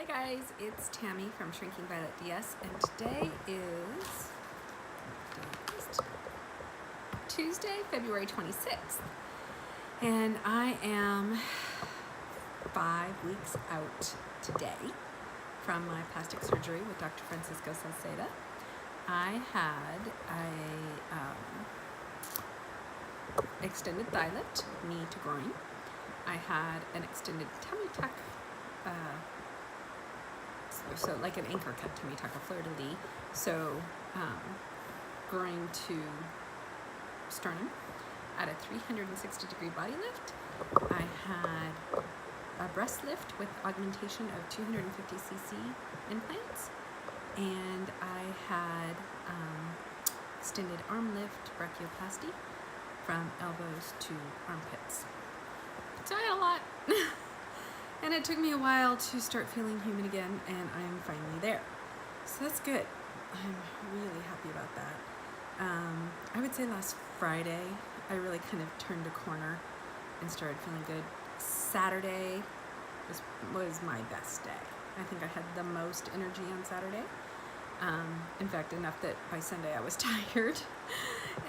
guys, it's Tammy from Shrinking bpd-ds, and today is Tuesday, February 26th, and I am 5 weeks out today from my plastic surgery with Dr. Francisco Salceda. I had a extended thigh lift, knee to groin. I had an extended tummy tuck, so like an anchor cut tummy tuck, a fleur-de-lis, so groin to sternum at a 360-degree body lift. I had a breast lift with augmentation of 250 cc implants, and I had extended arm lift brachioplasty from elbows to armpits. So I had a lot. And it took me a while to start feeling human again, and I'm finally there. So that's good. I'm really happy about that. I would say last Friday, I really kind of turned a corner and started feeling good. Saturday was my best day. I think I had the most energy on Saturday. In fact, enough that by Sunday I was tired.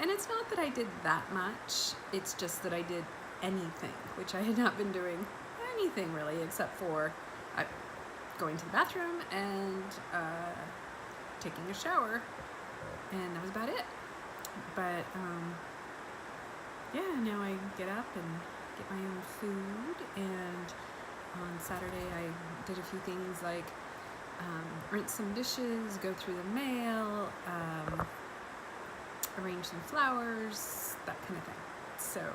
And it's not that I did that much, it's just that I did anything, which I had not been doing anything really, except for going to the bathroom and taking a shower, and that was about it. But yeah, now I get up and get my own food, and on Saturday I did a few things like rinse some dishes, go through the mail, arrange some flowers, that kind of thing. So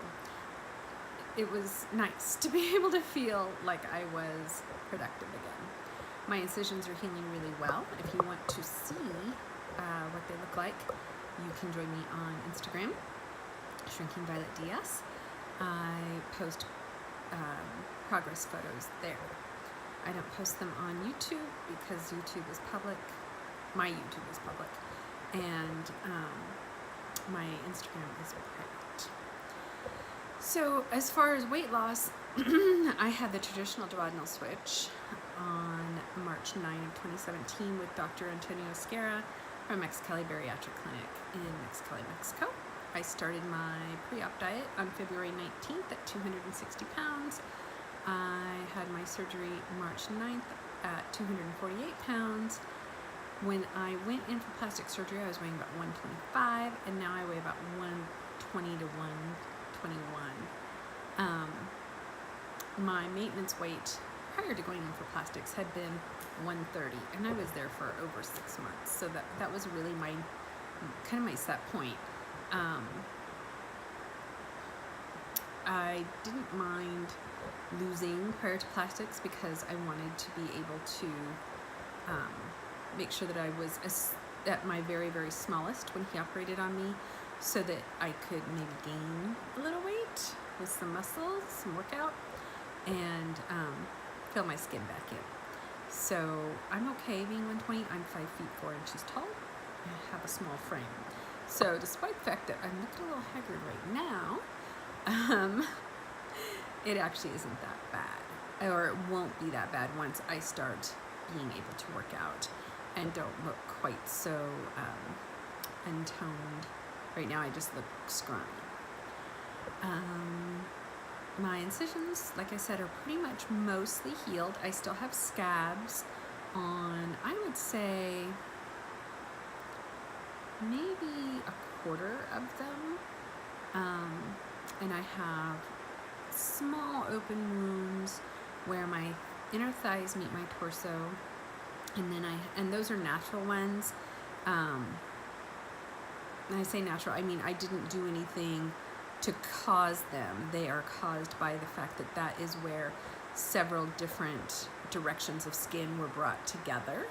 it was nice to be able to feel like I was productive again. My incisions are healing really well. If you want to see what they look like, you can join me on Instagram, Shrinking bpd-ds. I post progress photos there. I don't post them on YouTube because YouTube is public. My YouTube is public, and my Instagram is private. So as far as weight loss, I had the traditional duodenal switch on March 9 of 2017 with Dr. Antonio Esquerra from Mexicali Bariatric Clinic in Mexicali, Mexico. I started my pre-op diet on February 19th at 260 pounds. I had my surgery March 9th at 248 pounds. When I went in for plastic surgery, I was weighing about 125, and now I weigh about 120 to 121. My maintenance weight prior to going in for plastics had been 130, and I was there for over 6 months. So that was really my kind of my set point. I didn't mind losing prior to plastics because I wanted to be able to make sure that I was at my very, very smallest when he operated on me, so that I could maybe gain a little weight with some muscle, some workout, and fill my skin back in. So I'm okay being 120. I'm 5 feet 4 inches tall. I have a small frame. So despite the fact that I'm looking a little haggard right now, it actually isn't that bad, or it won't be that bad once I start being able to work out and don't look quite so untoned. Right now I just look scrawny. My incisions, like I said, are pretty much mostly healed. I still have scabs on, I would say, maybe a quarter of them. And I have small open wounds where my inner thighs meet my torso, and those are natural ones. And I say natural, I mean I didn't do anything to cause them. They are caused by the fact that that is where several different directions of skin were brought together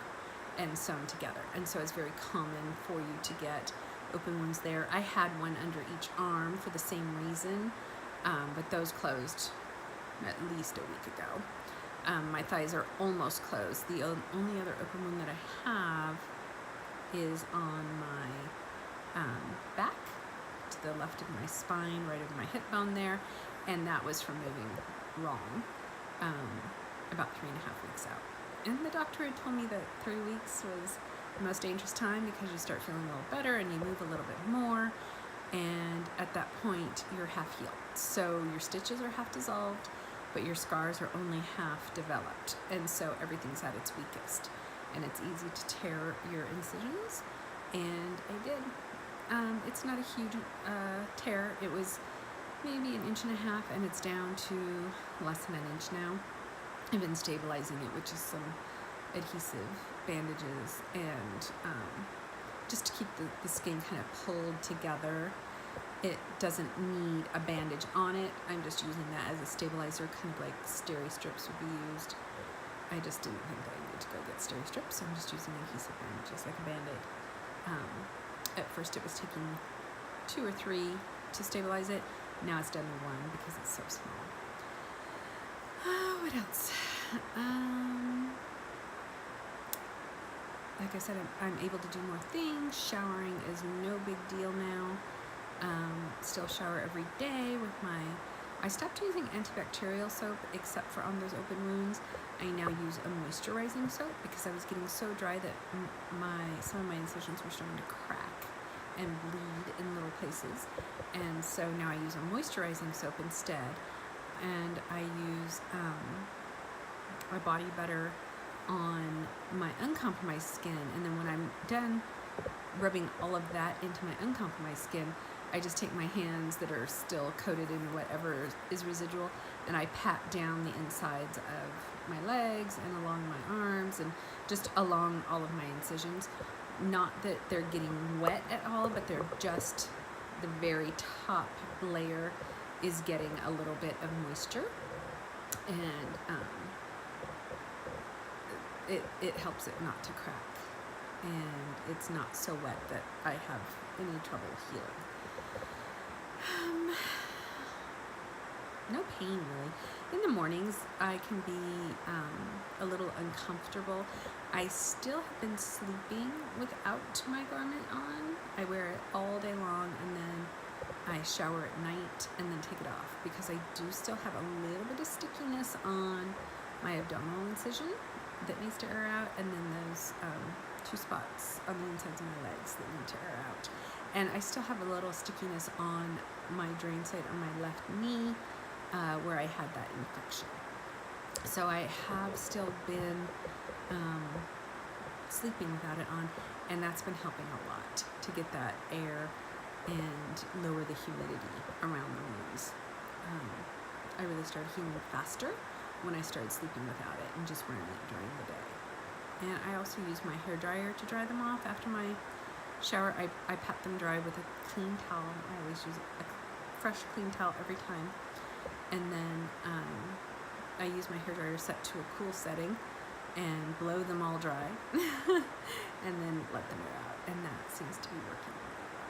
and sewn together. And so it's very common for you to get open wounds there. I had one under each arm for the same reason, but those closed at least a week ago. My thighs are almost closed. The only other open wound that I have is on my back, to the left of my spine, right over my hip bone there, and that was from moving wrong about 3.5 weeks out. And the doctor had told me that 3 weeks was the most dangerous time because you start feeling a little better and you move a little bit more. And at that point, you're half healed. So your stitches are half dissolved, but your scars are only half developed. And so everything's at its weakest. And it's easy to tear your incisions. And I did. It's not a huge tear. It was maybe 1.5 inches, and it's down to less than 1 inch now. I've been stabilizing it with just some adhesive bandages and just to keep the skin kind of pulled together. It doesn't need a bandage on it. I'm just using that as a stabilizer, kind of like steri strips would be used. I just didn't think that I needed to go get steri strips, so I'm just using adhesive bandages like a Band-Aid. At first it was taking 2 or 3 to stabilize it. Now it's done in 1 because it's so small. What else? Like I said, I'm able to do more things. Showering is no big deal now. Still shower every day with I stopped using antibacterial soap except for on those open wounds. I now use a moisturizing soap because I was getting so dry that some of my incisions were starting to crack and bleed in little places. And so now I use a moisturizing soap instead. And I use a body butter on my uncompromised skin, and then when I'm done rubbing all of that into my uncompromised skin, I just take my hands that are still coated in whatever is residual, and I pat down the insides of my legs and along my arms and just along all of my incisions. Not that they're getting wet at all, but they're just the very top layer is getting a little bit of moisture, and it helps it not to crack, and it's not so wet that I have any trouble healing. No pain really. In the mornings I can be a little uncomfortable. I still have been sleeping without my garment on. I wear it all day long, and then I shower at night and then take it off because I do still have a little bit of stickiness on my abdominal incision that needs to air out, and then those 2 spots on the insides of my legs that need to air out. And I still have a little stickiness on my drain site on my left knee where I had that infection. So I have still been sleeping without it on, and that's been helping a lot to get that air and lower the humidity around the wounds. I really started healing faster when I started sleeping without it and just wearing it during the day. And I also use my hair dryer to dry them off after my shower. I pat them dry with a clean towel. I always use a fresh clean towel every time. And then I use my hair dryer set to a cool setting and blow them all dry and then let them air out. And that seems to be working really well.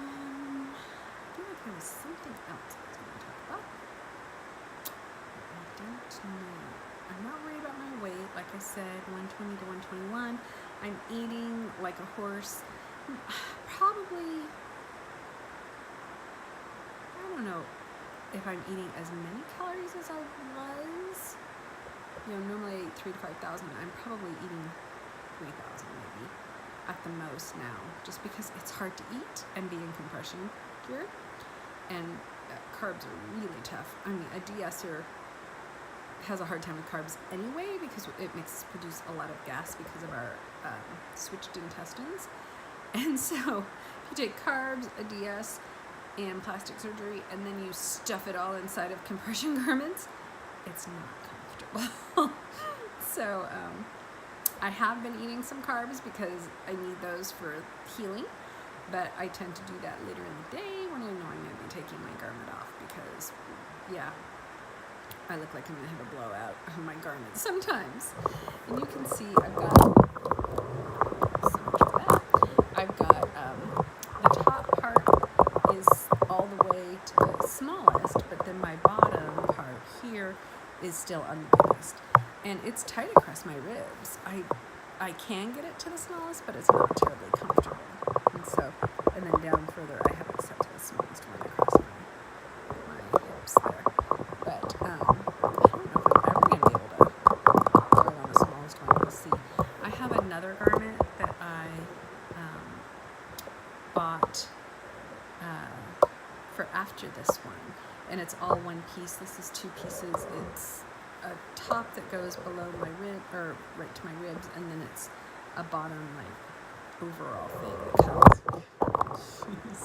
I feel like there was something else I was going to talk about. I don't know. I'm not worried about my weight. Like I said, 120 to 121. I'm eating like a horse. Probably, I don't know if I'm eating as many calories as I was. Normally I eat 3,000 to 5,000. I'm probably eating 3,000 maybe at the most now, just because it's hard to eat and be in compression gear. And carbs are really tough. I mean, a de-esser has a hard time with carbs anyway because it makes us produce a lot of gas because of our switched intestines. And so if you take carbs, a de-ess, and plastic surgery, and then you stuff it all inside of compression garments, it's not comfortable. So I have been eating some carbs because I need those for healing, but I tend to do that later in the day when I know I'm going to be taking my garment off because, yeah, I look like I'm going to have a blowout on my garment sometimes. And you can see I've got so much of that. I've got the top part is all the way to the smallest, but then my bottom part here is still on the biggest. And it's tight across my ribs. I can get it to the smallest, but it's not terribly comfortable. And then down further, I have it set to the smallest one across my hips there. But I don't know if I'm ever going to be able to piece. This is 2 pieces. It's a top that goes below my rib, or right to my ribs, and then it's a bottom, like, overall thing that comes. Jeez,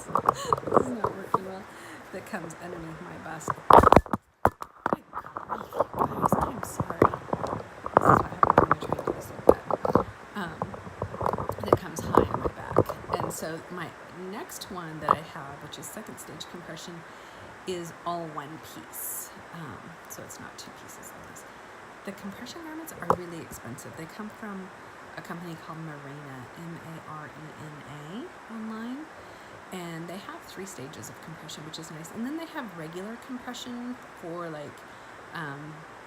this is not working well. That comes underneath my bust. Good grief, guys, I'm sorry. This is what happens when you're trying to do this like that. That comes high on my back. And so my next one that I have, which is second stage compression, is all one piece. So it's not 2 pieces of this. The compression garments are really expensive. They come from a company called Marena, M-A-R-E-N-A, online. And they have 3 stages of compression, which is nice. And then they have regular compression for, like,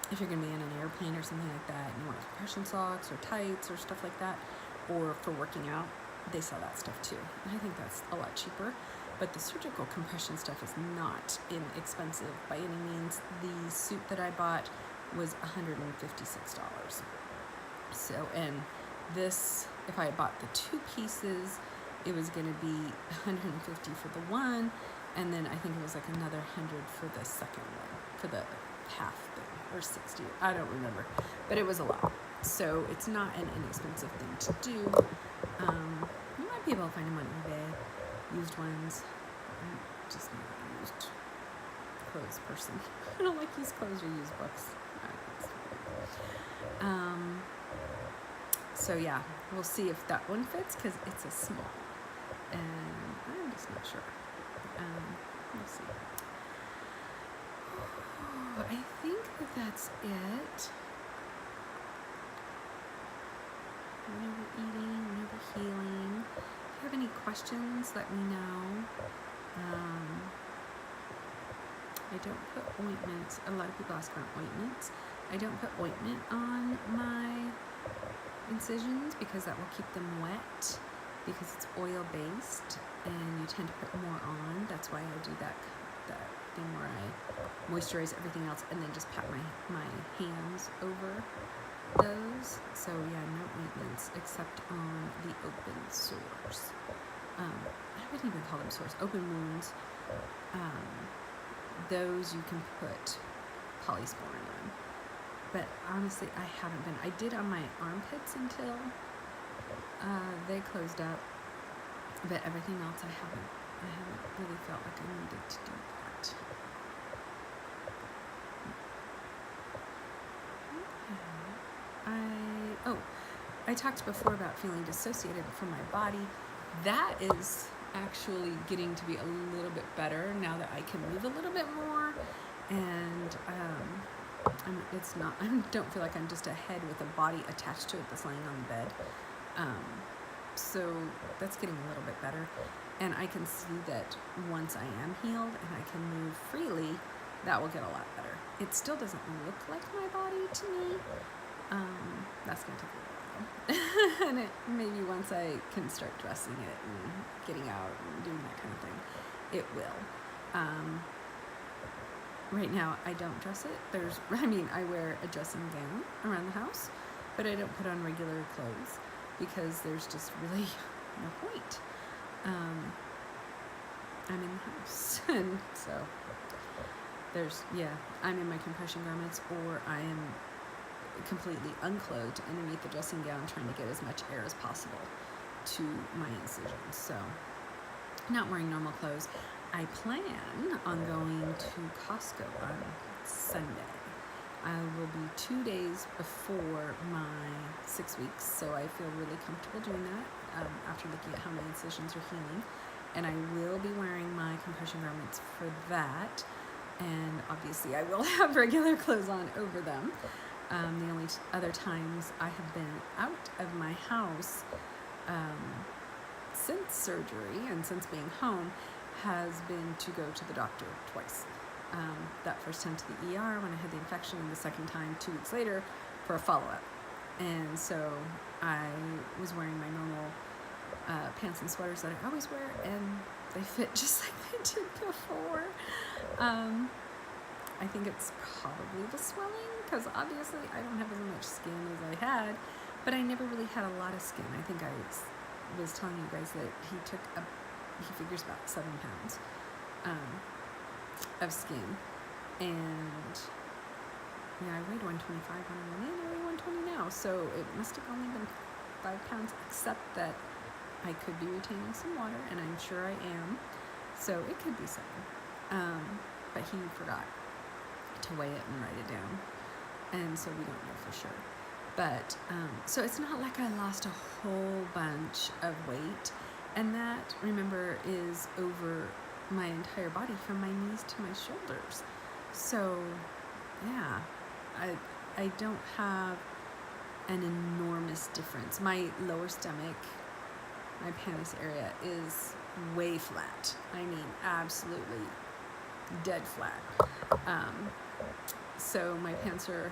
if you're going to be in an airplane or something like that, and you want compression socks or tights or stuff like that, or for working out, they sell that stuff too. And I think that's a lot cheaper. But the surgical compression stuff is not inexpensive by any means. The suit that I bought was $156. So, and this, if I had bought the 2 pieces, it was going to be $150 for the one, and then I think it was like another $100 for the second one, for the half thing, or $60. I don't remember, but it was a lot. So it's not an inexpensive thing to do. You might be able to find them on eBay, used ones. I'm just not a used clothes person. I don't like used clothes or used books. So yeah, we'll see if that one fits, because it's a small, and I'm just not sure. We'll see. Oh, I think that's it. When we're eating, when we're healing. If you have any questions, let me know. I don't put ointments. A lot of people ask about ointments. I don't put ointment on my incisions because that will keep them wet, because it's oil based and you tend to put more on. That's why I do that thing where I moisturize everything else and then just pat my hands over those. So yeah, no ointments except on the open sores. I wouldn't even call them sores, open wounds. Those you can put polysporin on. But honestly, I haven't been. I did on my armpits until they closed up. But everything else, I haven't really felt like I needed to do that. I talked before about feeling dissociated from my body. That is actually getting to be a little bit better now that I can move a little bit more, and I don't feel like I'm just a head with a body attached to it that's laying on the bed. So that's getting a little bit better, and I can see that once I am healed and I can move freely, that will get a lot better. It still doesn't look like my body to me. That's going to take a little while. And maybe once I can start dressing it and getting out and doing that kind of thing, it will. Right now, I don't dress it. I wear a dressing gown around the house, but I don't put on regular clothes because there's just really no point. I'm in the house, and so I'm in my compression garments, or I am completely unclothed underneath the dressing gown, trying to get as much air as possible to my incisions. So, not wearing normal clothes. I plan on going to Costco on Sunday. I will be 2 days before my 6 weeks, so I feel really comfortable doing that after looking at how my incisions are healing. And I will be wearing my compression garments for that. And obviously I will have regular clothes on over them. The only other times I have been out of my house since surgery and since being home has been to go to the doctor twice. That first time to the ER when I had the infection, and the second time 2 weeks later for a follow-up. And so I was wearing my normal pants and sweaters that I always wear, and they fit just like they did before. I think it's probably the swelling, because obviously I don't have as much skin as I had, but I never really had a lot of skin. I think I was telling you guys that he figures about 7 pounds of skin, And yeah, I weighed 125 when I went in. I weigh 120 now, so it must have only been 5 pounds, except that I could be retaining some water, and I'm sure I am, so it could be 7. But he forgot to weigh it and write it down, and so we don't know for sure. But so it's not like I lost a whole bunch of weight, and that, remember, is over my entire body from my knees to my shoulders. So yeah, I don't have an enormous difference. My lower stomach, my pants area is way flat. I mean, absolutely dead flat. So my pants are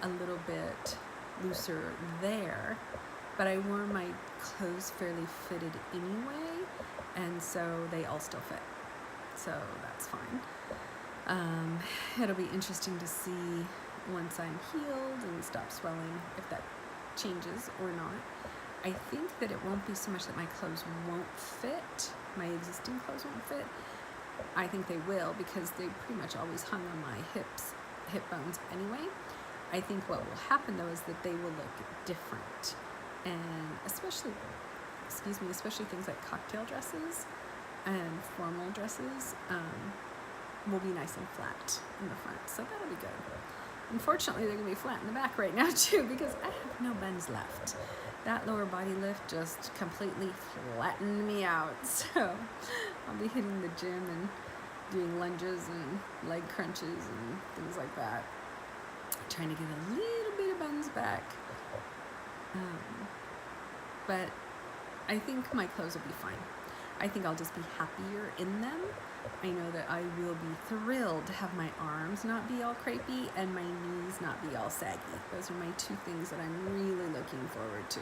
a little bit looser there, but I wore my clothes fairly fitted anyway, and so they all still fit. So that's fine. It'll be interesting to see once I'm healed and stop swelling if that changes or not. I think that it won't be so much that my clothes won't fit, my existing clothes won't fit. I think they will, because they pretty much always hung on my hip bones anyway. I think what will happen though is that they will look different, and especially things like cocktail dresses and formal dresses will be nice and flat in the front, so that'll be good. Unfortunately, they're gonna be flat in the back right now too, because I have no buns left. That lower body lift just completely flattened me out. So I'll be hitting the gym and doing lunges and leg crunches and things like that, trying to get a little bit of buns back. But I think my clothes will be fine. I think I'll just be happier in them. I know that I will be thrilled to have my arms not be all crepey and my knees not be all saggy. Those are my 2 things that I'm really looking forward to.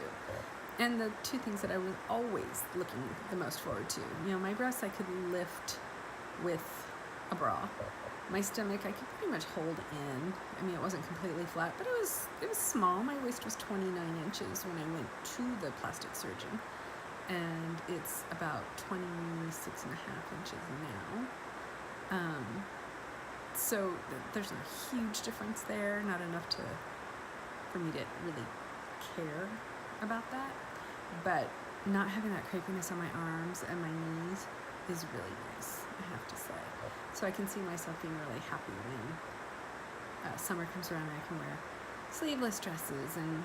And the 2 things that I was always looking the most forward to. You know, my breasts I could lift with a bra. My stomach I could pretty much hold in. I mean, it wasn't completely flat, but it was small. My waist was 29 inches when I went to the plastic surgeon, and it's about 26 and a half inches now. So there's a huge difference there, not enough for me to really care about that. But not having that crepiness on my arms and my knees is really nice, I have to say. So I can see myself being really happy when summer comes around and I can wear sleeveless dresses and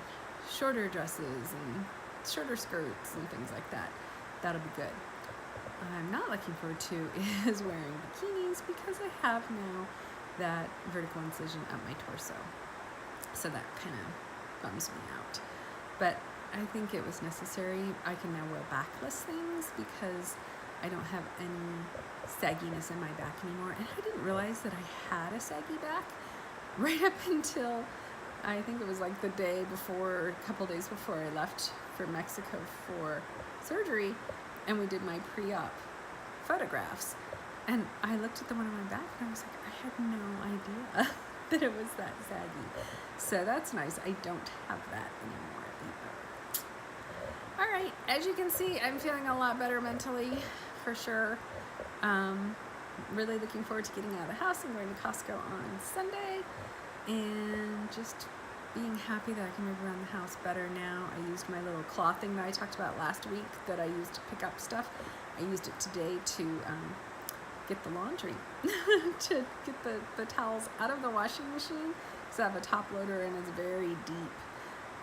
shorter dresses and shorter skirts and things like that. That'll be good. I'm not looking forward to is wearing bikinis, because I have now that vertical incision up my torso. So that kind of bums me out. But I think it was necessary. I can now wear backless things because I don't have any sagginess in my back anymore. And I didn't realize that I had a saggy back right up until I think it was like the day before, or a couple days before I left for Mexico for surgery, and we did my pre-op photographs. And I looked at the one on my back and I was like, I had no idea that it was that saggy. So that's nice. I don't have that anymore either. All right, as you can see, I'm feeling a lot better mentally, for sure. Really looking forward to getting out of the house and going to Costco on Sunday, and just being happy that I can move around the house better now. I used my little claw thing that I talked about last week that I used to pick up stuff. I used it today to get the laundry, to get the towels out of the washing machine, because I have a top loader and it's very deep.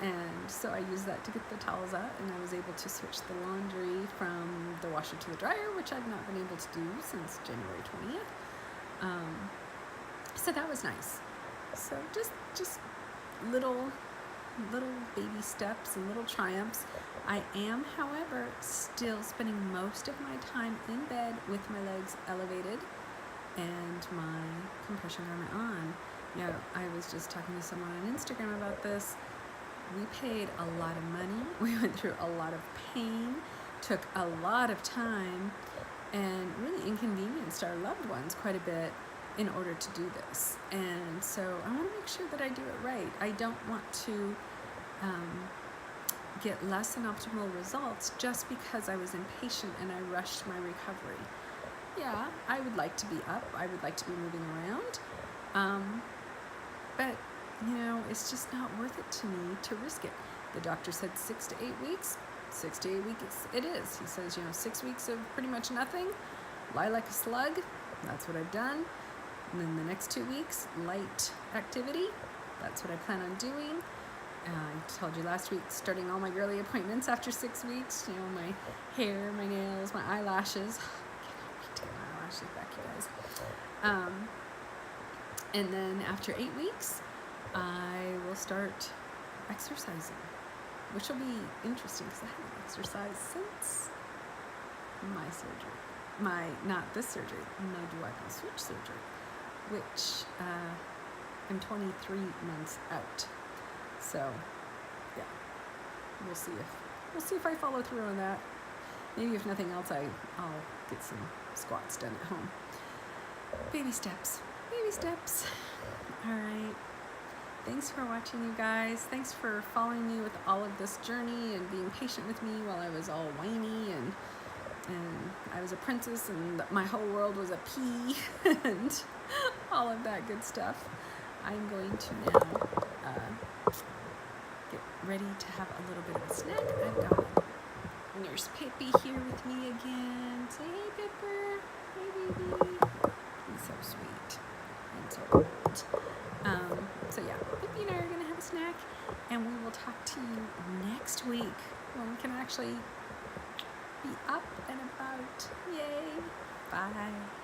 And so I used that to get the towels out, and I was able to switch the laundry from the washer to the dryer, which I've not been able to do since January 20th. So that was nice. So just little baby steps and little triumphs. I am, however, still spending most of my time in bed with my legs elevated and my compression garment on. You know, I was just talking to someone on Instagram about this. We paid a lot of money. We went through a lot of pain, took a lot of time, and really inconvenienced our loved ones quite a bit in order to do this. And so I want to make sure that I do it right. I don't want to get less than optimal results just because I was impatient and I rushed my recovery. Yeah, I would like to be up. I would like to be moving around. But, it's just not worth it to me to risk it. The doctor said 6 to 8 weeks. 6 to 8 weeks it is. He says, 6 weeks of pretty much nothing, lie like a slug. That's what I've done. And then the next 2 weeks, light activity. That's what I plan on doing. I told you last week, starting all my girly appointments after 6 weeks. My hair, my nails, my eyelashes. I cannot wait to get my eyelashes back, you guys. And then after 8 weeks, I will start exercising, which will be interesting because I haven't exercised since my surgery. Not this surgery, my duodenal switch surgery, which I'm 23 months out. So, yeah, we'll see if I follow through on that. Maybe if nothing else, I'll get some squats done at home. Baby steps. All right. Thanks for watching, you guys. Thanks for following me with all of this journey and being patient with me while I was all whiny and I was a princess and my whole world was a pea and all of that good stuff. I'm going to now get ready to have a little bit of a snack. I've got Nurse Pippi here with me again. Say, hey, Pipper. Hey, baby. He's so sweet and so cold. So yeah, Pippi and I are going to have a snack, and we will talk to you next week when we can actually be up and about. Yay. Bye.